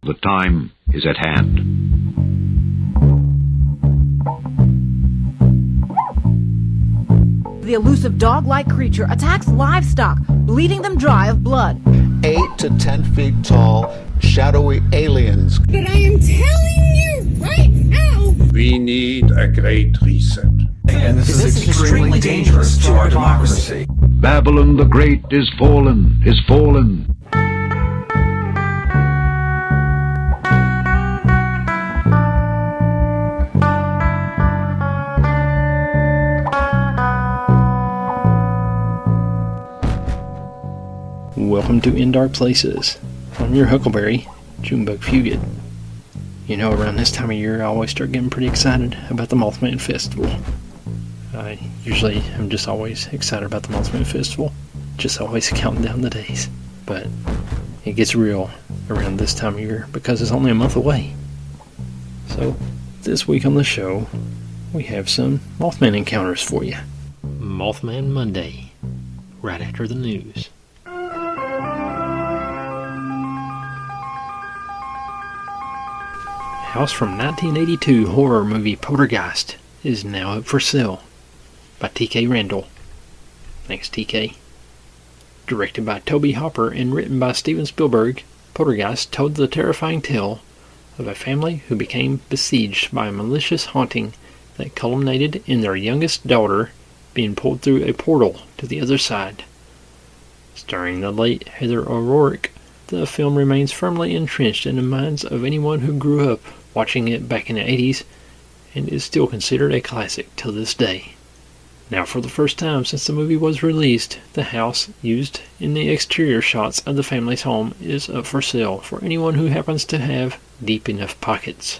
The time is at hand. The elusive dog-like creature attacks livestock, bleeding them dry of blood. 8 to 10 feet tall, shadowy aliens. But I am telling you right now, we need a great reset. And this is extremely dangerous to our democracy. Babylon the Great is fallen, is fallen. Welcome to In Dark Places. I'm your Huckleberry, Junebug Fugit. You know, around this time of year, I always start getting pretty excited about the Mothman Festival. I usually am just always excited about the Mothman Festival, just always counting down the days. But it gets real around this time of year because it's only a month away. So, this week on the show, we have some Mothman encounters for you. Mothman Monday, right after the news. House from 1982 horror movie Poltergeist is now up for sale by T.K. Randall. Thanks, T.K. Directed by Toby Hopper and written by Steven Spielberg, Poltergeist told the terrifying tale of a family who became besieged by a malicious haunting that culminated in their youngest daughter being pulled through a portal to the other side. Starring the late Heather O'Rourke, the film remains firmly entrenched in the minds of anyone who grew up watching it back in the 80s and is still considered a classic till this day. Now, for the first time since the movie was released, the house used in the exterior shots of the family's home is up for sale for anyone who happens to have deep enough pockets.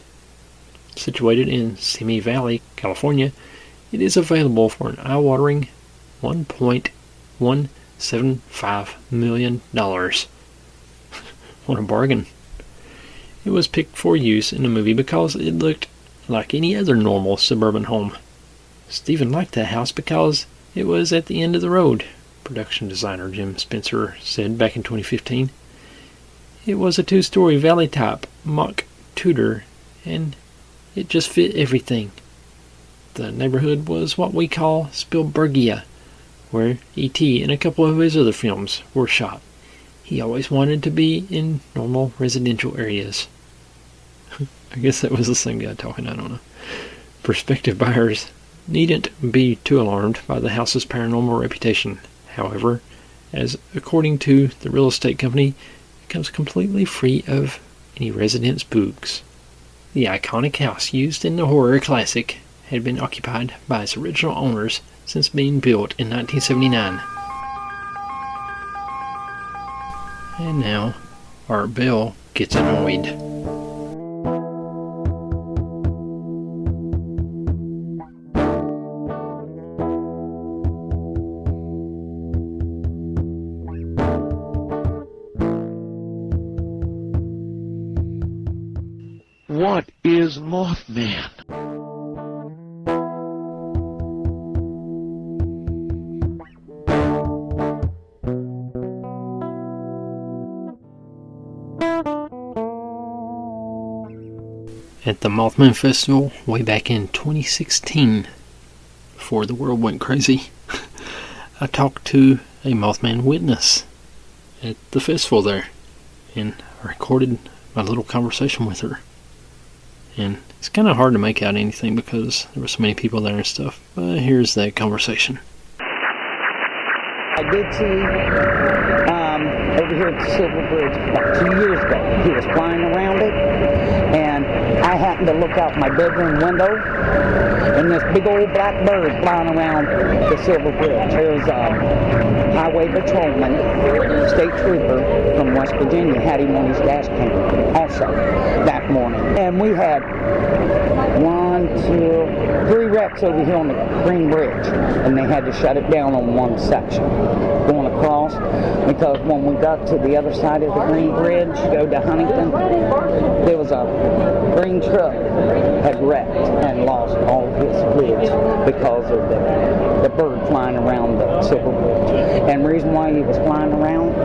Situated in Simi Valley, California, it is available for an eye-watering $1.175 million. What a bargain. It was picked for use in the movie because it looked like any other normal suburban home. Steven liked the house because it was at the end of the road, production designer Jim Spencer said back in 2015. It was a 2-story valley-type mock Tudor, and it just fit everything. The neighborhood was what we call Spielbergia, where E.T. and a couple of his other films were shot. He always wanted to be in normal residential areas. I guess that was the same guy talking, I don't know. Prospective buyers needn't be too alarmed by the house's paranormal reputation. However, as according to the real estate company, it comes completely free of any resident spooks. The iconic house used in the horror classic had been occupied by its original owners since being built in 1979. And now, Art Bell gets annoyed. What is Mothman? At the Mothman Festival way back in 2016, before the world went crazy, I talked to a Mothman witness at the festival there, and I recorded my little conversation with her. And it's kind of hard to make out anything because there were so many people there and stuff, but here's that conversation. I did see over here at the Silver Bridge about 2 years ago. He was flying around it, and I happened to look out my bedroom window, and this big old black bird flying around the Silver Bridge. There was a highway patrolman, state trooper from West Virginia, had him on his dash cam also that morning. And we had 3 wrecks over here on the Green Bridge, and they had to shut it down on one section going across because when we got to the other side of the Green Bridge, go to Huntington, there was a green truck had wrecked and lost all of his footage because of the bird flying around the Silver Bridge. And the reason why he was flying around,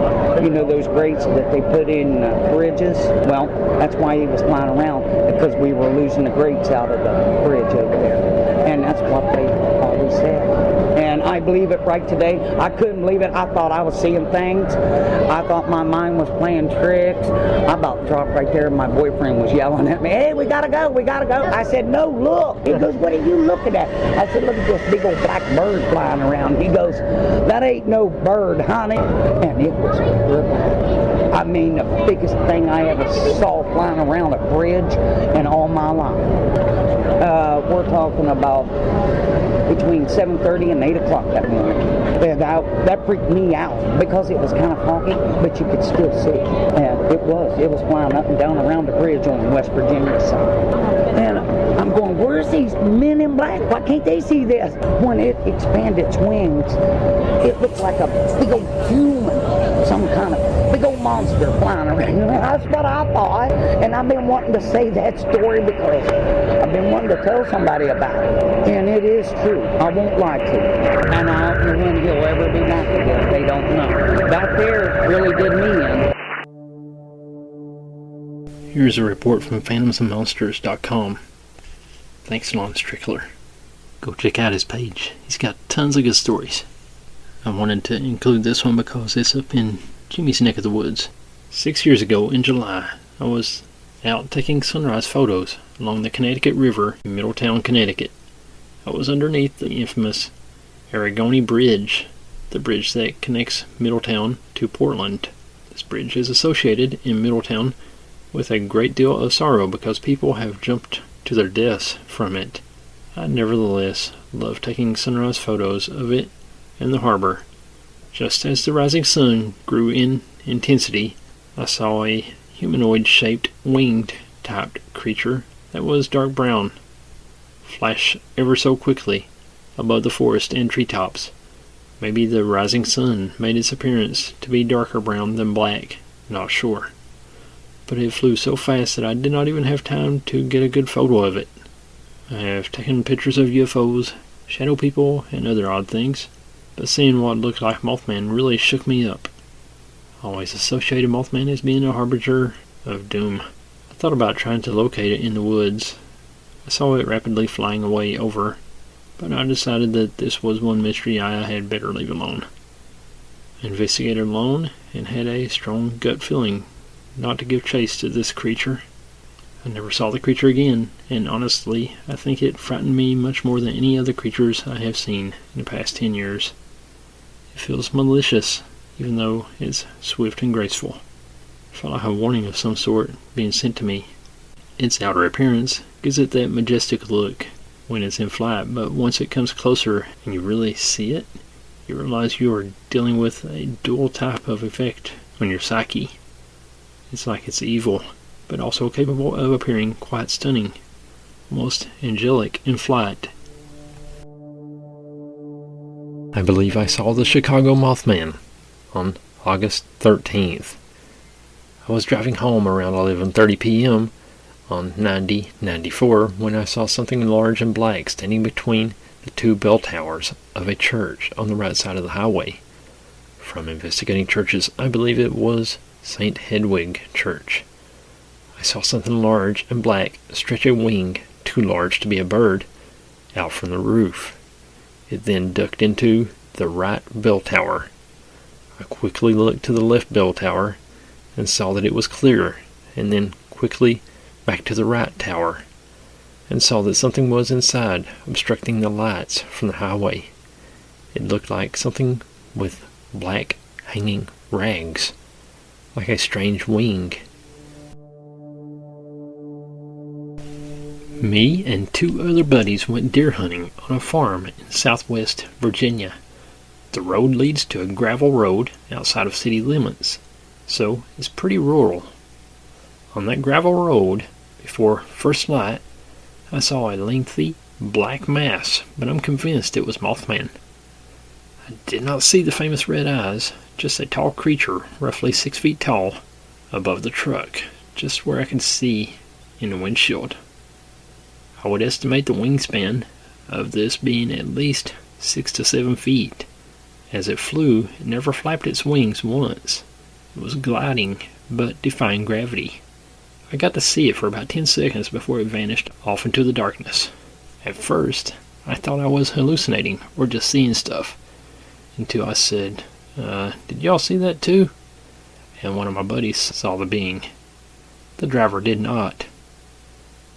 you know those grates that they put in bridges? Well, that's why he was flying around, because we were losing the grates out of the bridge over there. And that's what they always said. And I believe it right today. I couldn't believe it. I thought I was seeing things. I thought my mind was playing tricks. I about dropped right there. My boyfriend was yelling at me, "Hey, we gotta go, we gotta go." I said, "No, look." He goes, "What are you looking at?" I said, "Look at this big old black bird flying around." He goes, "That ain't no bird, honey." And it was good. I mean, the biggest thing I ever saw flying around a bridge in all my life. We're talking about between 7:30 and 8 o'clock that morning. And that freaked me out because it was kind of foggy, but you could still see. And it was flying up and down around the bridge on the West Virginia side. And I'm going, where's these men in black? Why can't they see this? When it expanded its wings, it looked like a big old human, some kind of big old monster flying around. That's what I thought. And I've been wanting to say that story because I've been wanting to tell somebody about it. And it is true. I won't lie to you. And I don't know when he'll ever be back again. They don't know. That there really did me in. Here's a report from phantomsandmonsters.com. Thanks, Lon Strickler. Go check out his page. He's got tons of good stories. I wanted to include this one because it's up in Jimmy's neck of the woods. 6 years ago in July, I was out taking sunrise photos along the Connecticut River in Middletown, Connecticut. I was underneath the infamous Aragoni Bridge, the bridge that connects Middletown to Portland. This bridge is associated in Middletown with a great deal of sorrow because people have jumped to their deaths from it. I nevertheless love taking sunrise photos of it and the harbor. Just as the rising sun grew in intensity, I saw a humanoid-shaped, winged-typed creature that was dark brown flash ever so quickly above the forest and treetops. Maybe the rising sun made its appearance to be darker brown than black, not sure. But it flew so fast that I did not even have time to get a good photo of it. I have taken pictures of UFOs, shadow people, and other odd things, but seeing what looked like Mothman really shook me up. I always associated Mothman as being a harbinger of doom. I thought about trying to locate it in the woods. I saw it rapidly flying away over, but I decided that this was one mystery I had better leave alone. I investigated alone and had a strong gut feeling not to give chase to this creature. I never saw the creature again, and honestly, I think it frightened me much more than any other creatures I have seen in the past 10 years. It feels malicious, even though it's swift and graceful. I felt like a warning of some sort being sent to me. Its outer appearance gives it that majestic look when it's in flight, but once it comes closer and you really see it, you realize you are dealing with a dual type of effect on your psyche. It's like it's evil, but also capable of appearing quite stunning, almost angelic in flight. I believe I saw the Chicago Mothman on August 13th. I was driving home around 11:30 p.m. on 90-94 when I saw something large and black standing between the two bell towers of a church on the right side of the highway. From investigating churches, I believe it was St. Hedwig Church. I saw something large and black stretch a wing, too large to be a bird, out from the roof. It then ducked into the right bell tower. I quickly looked to the left bell tower and saw that it was clear, and then quickly back to the right tower and saw that something was inside, obstructing the lights from the highway. It looked like something with black hanging rags, like a strange wing. Me and two other buddies went deer hunting on a farm in southwest Virginia. The road leads to a gravel road outside of city limits, so it's pretty rural. On that gravel road, before first light, I saw a lengthy black mass, but I'm convinced it was Mothman. I did not see the famous red eyes, just a tall creature, roughly 6 feet tall, above the truck, just where I could see in the windshield. I would estimate the wingspan of this being at least 6 to 7 feet. As it flew, it never flapped its wings once. It was gliding, but defying gravity. I got to see it for about 10 seconds before it vanished off into the darkness. At first, I thought I was hallucinating or just seeing stuff, until I said, did y'all see that too? And one of my buddies saw the being. The driver did not.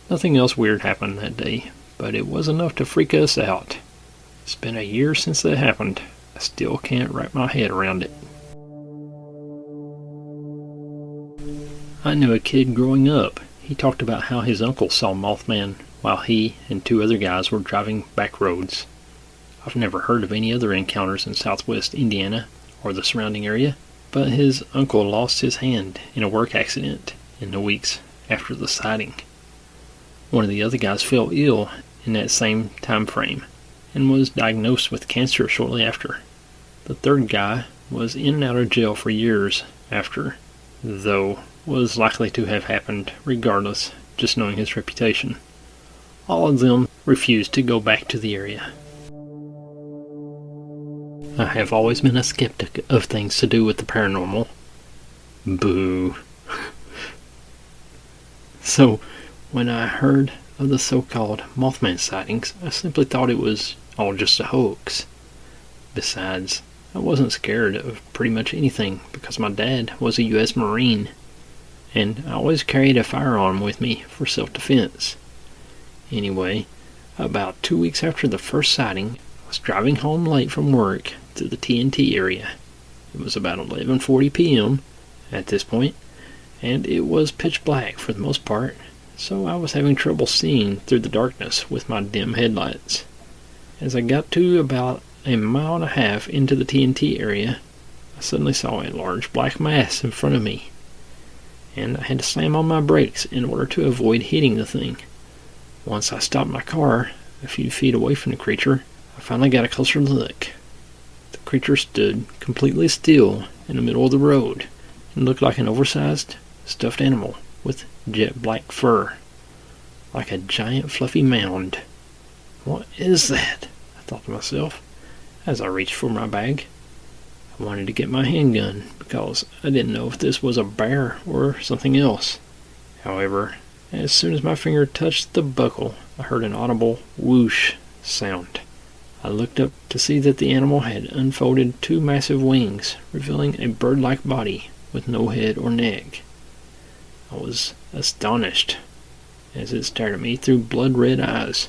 Nothing else weird happened that day, but it was enough to freak us out. It's been a year since that happened. I still can't wrap my head around it. I knew a kid growing up. He talked about how his uncle saw Mothman while he and 2 other guys were driving back roads. I've never heard of any other encounters in southwest Indiana or the surrounding area, but his uncle lost his hand in a work accident in the weeks after the sighting. One of the other guys fell ill in that same time frame and was diagnosed with cancer shortly after. The third guy was in and out of jail for years after, though was likely to have happened regardless, just knowing his reputation. All of them refused to go back to the area. I have always been a skeptic of things to do with the paranormal. Boo. So, when I heard of the so-called Mothman sightings, I simply thought it was all just a hoax. Besides, I wasn't scared of pretty much anything because my dad was a U.S. Marine, and I always carried a firearm with me for self-defense. Anyway, about 2 weeks after the first sighting, I was driving home late from work to the TNT area. It was about 11:40 p.m. at this point, and it was pitch black for the most part, so I was having trouble seeing through the darkness with my dim headlights. As I got to about 1.5 miles into the TNT area, I suddenly saw a large black mass in front of me, and I had to slam on my brakes in order to avoid hitting the thing. Once I stopped my car a few feet away from the creature, I finally got a closer look. The creature stood completely still in the middle of the road and looked like an oversized stuffed animal with jet black fur, like a giant fluffy mound. What is that? I thought to myself as I reached for my bag. I wanted to get my handgun because I didn't know if this was a bear or something else. However, as soon as my finger touched the buckle, I heard an audible whoosh sound. I looked up to see that the animal had unfolded 2 massive wings, revealing a bird-like body with no head or neck. I was astonished as it stared at me through blood-red eyes,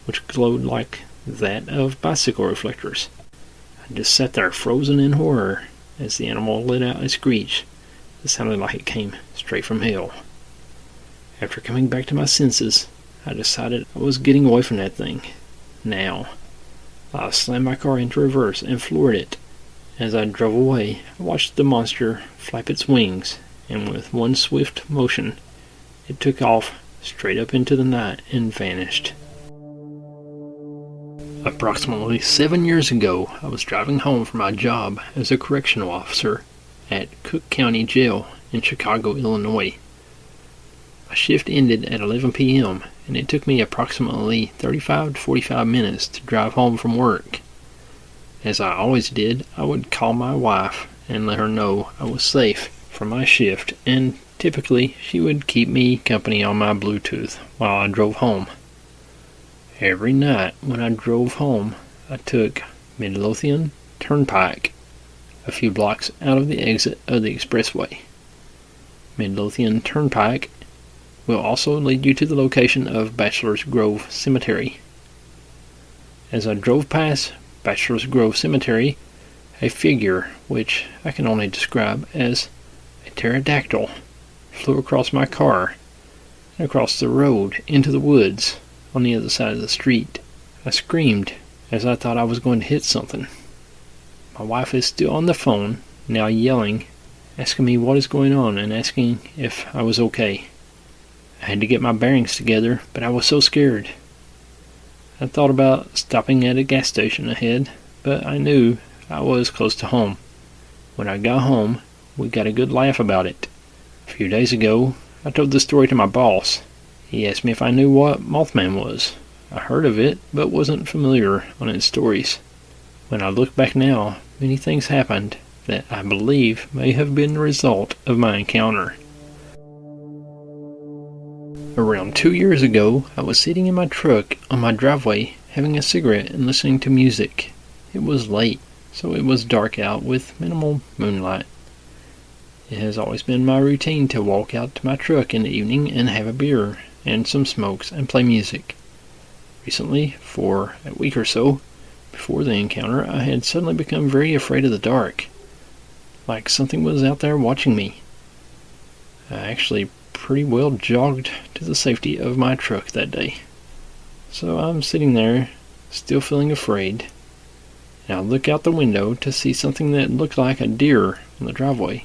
which glowed like that of bicycle reflectors. I just sat there frozen in horror as the animal let out a screech that sounded like it came straight from hell. After coming back to my senses, I decided I was getting away from that thing. Now, I slammed my car into reverse and floored it. As I drove away, I watched the monster flap its wings, and with one swift motion, it took off straight up into the night and vanished. Approximately 7 years ago, I was driving home from my job as a correctional officer at Cook County Jail in Chicago, Illinois. My shift ended at 11 p.m., and it took me approximately 35 to 45 minutes to drive home from work. As I always did, I would call my wife and let her know I was safe for my shift, and typically she would keep me company on my Bluetooth while I drove home. Every night when I drove home, I took Midlothian Turnpike, a few blocks out of the exit of the expressway. Midlothian Turnpike will also lead you to the location of Bachelor's Grove Cemetery. As I drove past Bachelor's Grove Cemetery, a figure, which I can only describe as a pterodactyl, flew across my car and across the road into the woods on the other side of the street. I screamed as I thought I was going to hit something. My wife is still on the phone, now yelling, asking me what is going on and asking if I was okay. I had to get my bearings together, but I was so scared. I thought about stopping at a gas station ahead, but I knew I was close to home. When I got home, we got a good laugh about it. A few days ago, I told the story to my boss. He asked me if I knew what Mothman was. I heard of it, but wasn't familiar on its stories. When I look back now, many things happened that I believe may have been the result of my encounter. Around 2 years ago, I was sitting in my truck on my driveway having a cigarette and listening to music. It was late, so it was dark out with minimal moonlight. It has always been my routine to walk out to my truck in the evening and have a beer and some smokes and play music. Recently, for a week or so, before the encounter, I had suddenly become very afraid of the dark, like something was out there watching me. I actually pretty well jogged to the safety of my truck that day. So I'm sitting there, still feeling afraid, and I look out the window to see something that looked like a deer on the driveway,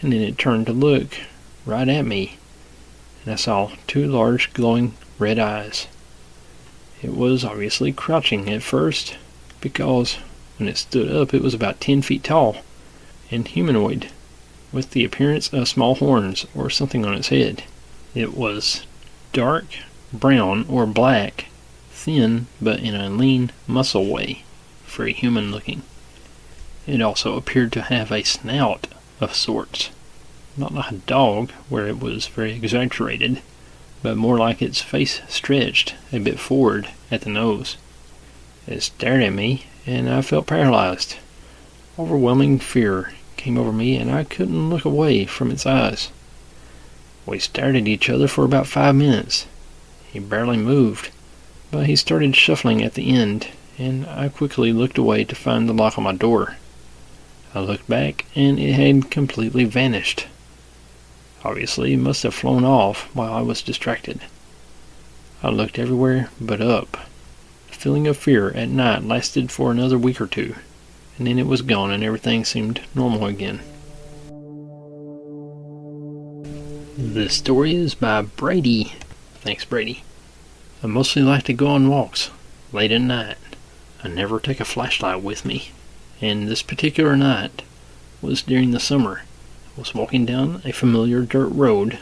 and then it turned to look right at me, and I saw two large glowing red eyes. It was obviously crouching at first, because when it stood up it was about 10 feet tall and humanoid, with the appearance of small horns or something on its head. It was dark brown or black, thin but in a lean muscle way, very human looking. It also appeared to have a snout of sorts, not like a dog where it was very exaggerated, but more like its face stretched a bit forward at the nose. It stared at me and I felt paralyzed. Overwhelming fear came over me and I couldn't look away from its eyes. We stared at each other for about 5 minutes. He barely moved, but he started shuffling at the end, and I quickly looked away to find the lock on my door. I looked back and it had completely vanished. Obviously, it must have flown off while I was distracted. I looked everywhere but up. The feeling of fear at night lasted for another week or two, and then it was gone and everything seemed normal again. The story is by Brady. Thanks, Brady. I mostly like to go on walks late at night. I never take a flashlight with me, and this particular night was during the summer. I was walking down a familiar dirt road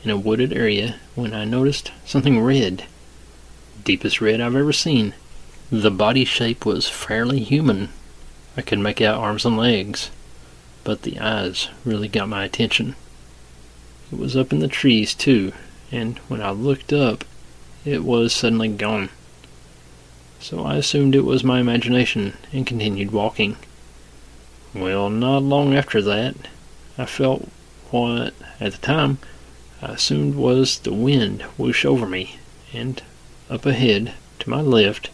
in a wooded area when I noticed something red. Deepest red I've ever seen. The body shape was fairly human. I could make out arms and legs, but the eyes really got my attention. It was up in the trees too, and when I looked up, it was suddenly gone. So I assumed it was my imagination and continued walking. Well, not long after that, I felt what, at the time, I assumed was the wind whoosh over me, and up ahead, to my left,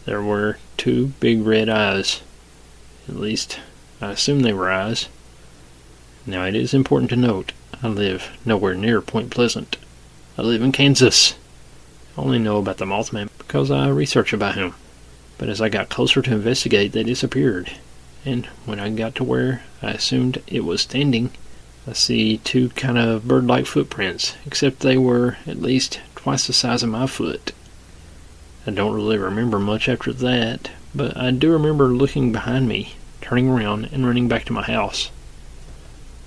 there were two big red eyes. At least, I assume they were eyes. Now, it is important to note, I live nowhere near Point Pleasant. I live in Kansas. I only know about the Mothman because I research about him. But as I got closer to investigate, they disappeared. And when I got to where I assumed it was standing, I see two kind of bird-like footprints, except they were at least twice the size of my foot. I don't really remember much after that, but I do remember looking behind me, turning around, and running back to my house.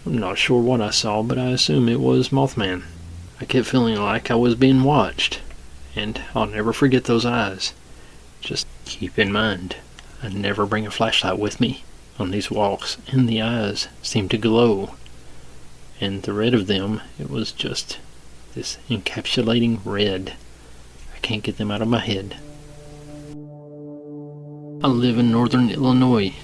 I'm not sure what I saw, but I assume it was Mothman. I kept feeling like I was being watched, and I'll never forget those eyes. Just keep in mind, I never bring a flashlight with me on these walks, and the eyes seemed to glow. And the red of them, it was just this encapsulating red. I can't get them out of my head. I live in northern Illinois.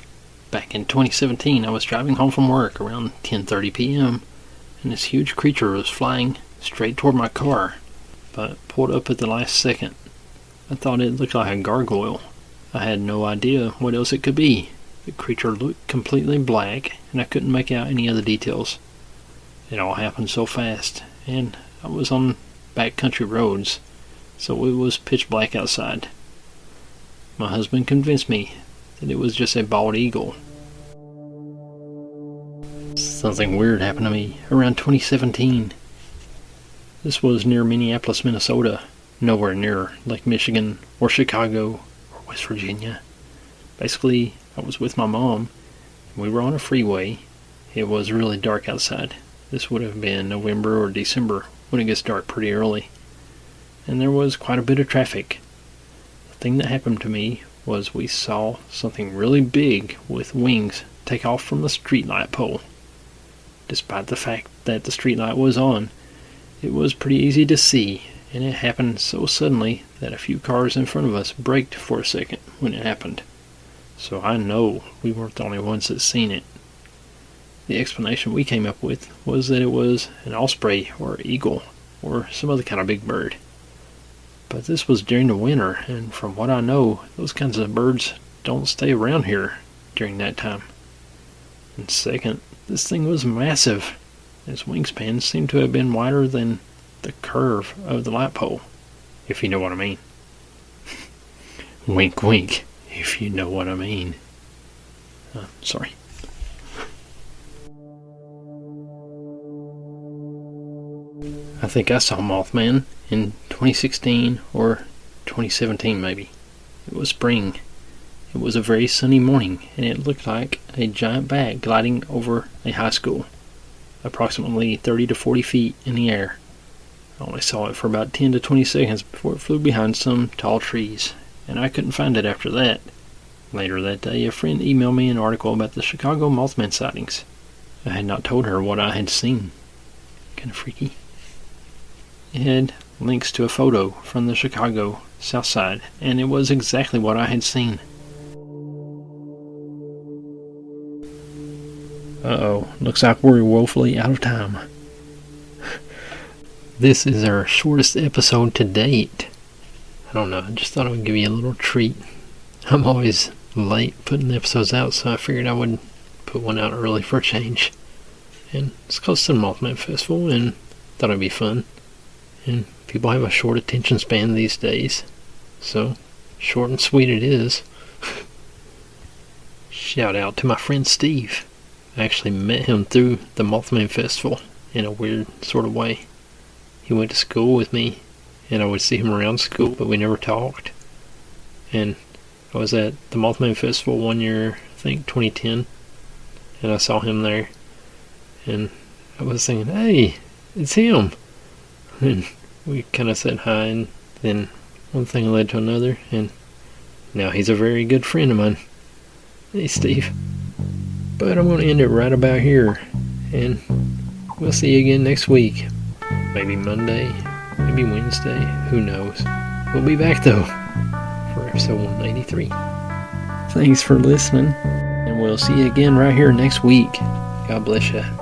Back in 2017, I was driving home from work around 10:30 p.m., and this huge creature was flying straight toward my car, but pulled up at the last second. I thought it looked like a gargoyle. I had no idea what else it could be. The creature looked completely black, and I couldn't make out any other details. It all happened so fast, and I was on backcountry roads, so it was pitch black outside. My husband convinced me that it was just a bald eagle. Something weird happened to me around 2017. This was near Minneapolis, Minnesota, nowhere near Lake Michigan or Chicago or West Virginia. Basically, I was with my mom, We were on a freeway. It was really dark outside. This would have been November or December when it gets dark pretty early. And there was quite a bit of traffic. The thing that happened to me was we saw something really big with wings take off from the streetlight pole. Despite the fact that the streetlight was on, it was pretty easy to see, and it happened so suddenly that a few cars in front of us braked for a second when it happened. So I know we weren't the only ones that seen it. The explanation we came up with was that it was an osprey or eagle or some other kind of big bird. But this was during the winter, and from what I know, those kinds of birds don't stay around here during that time. And second, this thing was massive. Its wingspan seemed to have been wider than the curve of the light pole, if you know what I mean. Wink wink, if you know what I mean. Sorry. I think I saw Mothman in 2016 or 2017 maybe. It was spring. It was a very sunny morning, and it looked like a giant bat gliding over a high school, approximately 30 to 40 feet in the air. I only saw it for about 10 to 20 seconds before it flew behind some tall trees, and I couldn't find it after that. Later that day, a friend emailed me an article about the Chicago Mothman sightings. I had not told her what I had seen. Kinda freaky. It had links to a photo from the Chicago South Side, and it was exactly what I had seen. Uh-oh, looks like we're woefully out of time. This is our shortest episode to date. I don't know, I just thought I would give you a little treat. I'm always late putting the episodes out, so I figured I would put one out early for a change. And it's close to the Mothman Festival, and thought it'd be fun. And people have a short attention span these days, so short and sweet it is. Shout out to my friend Steve. I actually met him through the Mothman Festival in a weird sort of way. He went to school with me, and I would see him around school, but we never talked. And I was at the Mothman Festival one year, I think 2010, and I saw him there, and I was thinking, hey, it's him. And we kind of said hi, and then one thing led to another, and now he's a very good friend of mine. Hey, Steve. But I'm going to end it right about here, and we'll see you again next week. Maybe Monday, maybe Wednesday, who knows. We'll be back though for episode 183. Thanks for listening, and we'll see you again right here next week. God bless you.